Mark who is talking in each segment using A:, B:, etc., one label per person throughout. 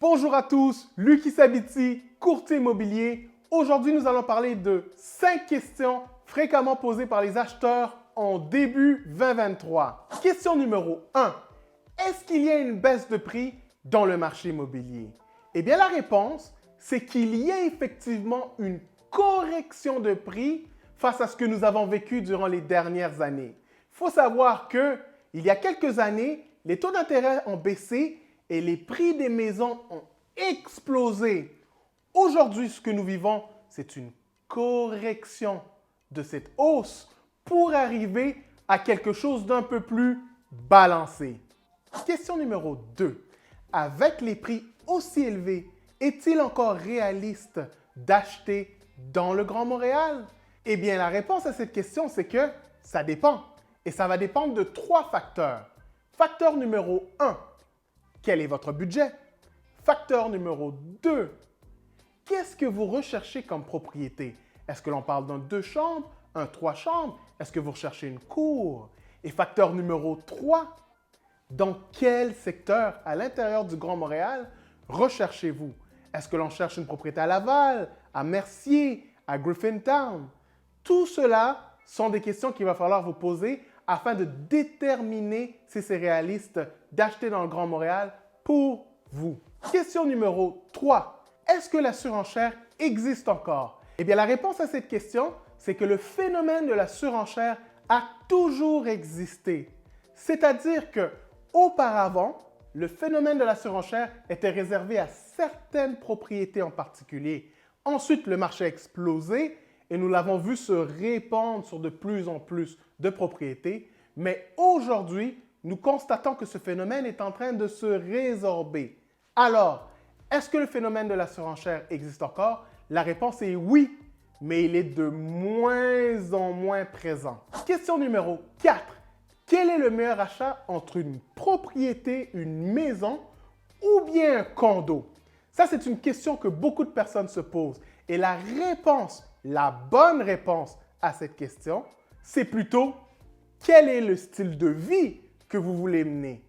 A: Bonjour à tous, Lucky Sabiti, courtier immobilier. Aujourd'hui, nous allons parler de 5 questions fréquemment posées par les acheteurs en début 2023. Question numéro 1. Est-ce qu'il y a une baisse de prix dans le marché immobilier? Eh bien, la réponse, c'est qu'il y a effectivement une correction de prix face à ce que nous avons vécu durant les dernières années. Il faut savoir qu'il y a quelques années, les taux d'intérêt ont baissé et les prix des maisons ont explosé. Aujourd'hui, ce que nous vivons, c'est une correction de cette hausse pour arriver à quelque chose d'un peu plus balancé. Question numéro 2. Avec les prix aussi élevés, est-il encore réaliste d'acheter dans le Grand Montréal? Eh bien, la réponse à cette question, c'est que ça dépend. Et ça va dépendre de 3 facteurs. Facteur numéro 1, quel est votre budget? Facteur numéro 2, qu'est-ce que vous recherchez comme propriété? Est-ce que l'on parle d'un 2 chambres, un 3 chambres? Est-ce que vous recherchez une cour? Et facteur numéro 3, dans quel secteur à l'intérieur du Grand Montréal recherchez-vous? Est-ce que l'on cherche une propriété à Laval, à Mercier, à Griffintown? Tout cela sont des questions qu'il va falloir vous poser afin de déterminer si c'est réaliste d'acheter dans le Grand Montréal pour vous. Question numéro 3. Est-ce que la surenchère existe encore? Eh bien, la réponse à cette question, c'est que le phénomène de la surenchère a toujours existé. C'est-à-dire que auparavant, le phénomène de la surenchère était réservé à certaines propriétés en particulier. Ensuite, le marché a explosé et nous l'avons vu se répandre sur de plus en plus de propriétés. Mais aujourd'hui, nous constatons que ce phénomène est en train de se résorber. Alors, est-ce que le phénomène de la surenchère existe encore? La réponse est oui, mais il est de moins en moins présent. Question numéro 4. Quel est le meilleur achat entre une propriété, une maison ou bien un condo? Ça, c'est une question que beaucoup de personnes se posent. Et la réponse, la bonne réponse à cette question, c'est plutôt quel est le style de vie que vous voulez mener?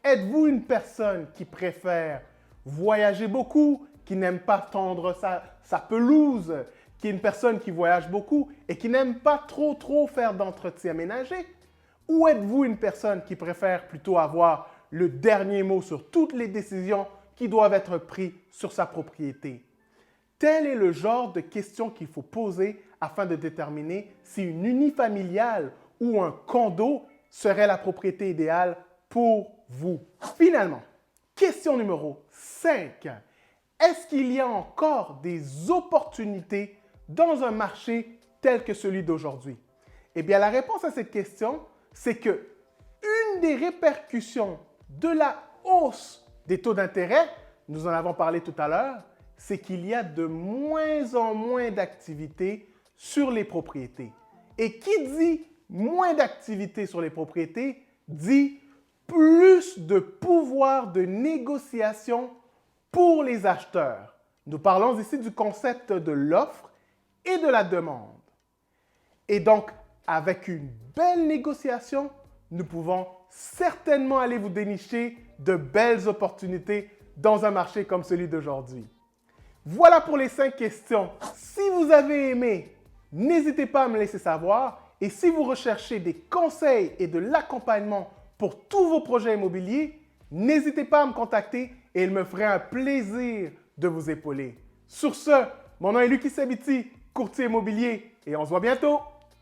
A: Êtes-vous une personne qui préfère voyager beaucoup, qui n'aime pas tondre sa pelouse, qui est une personne qui voyage beaucoup et qui n'aime pas trop faire d'entretien ménager? Ou êtes-vous une personne qui préfère plutôt avoir le dernier mot sur toutes les décisions qui doivent être prises sur sa propriété? Tel est le genre de questions qu'il faut poser afin de déterminer si une unifamiliale ou un condo serait la propriété idéale pour vous. Finalement, question numéro 5. Est-ce qu'il y a encore des opportunités dans un marché tel que celui d'aujourd'hui? Eh bien, la réponse à cette question, c'est que une des répercussions de la hausse des taux d'intérêt, nous en avons parlé tout à l'heure, c'est qu'il y a de moins en moins d'activité sur les propriétés. Et qui dit moins d'activité sur les propriétés dit plus de pouvoir de négociation pour les acheteurs. Nous parlons ici du concept de l'offre et de la demande. Et donc, avec une belle négociation, nous pouvons certainement aller vous dénicher de belles opportunités dans un marché comme celui d'aujourd'hui. Voilà pour les 5 questions. Si vous avez aimé, n'hésitez pas à me laisser savoir. Et si vous recherchez des conseils et de l'accompagnement pour tous vos projets immobiliers, n'hésitez pas à me contacter et il me ferait un plaisir de vous épauler. Sur ce, mon nom est Lucky Sabiti, courtier immobilier et on se voit bientôt.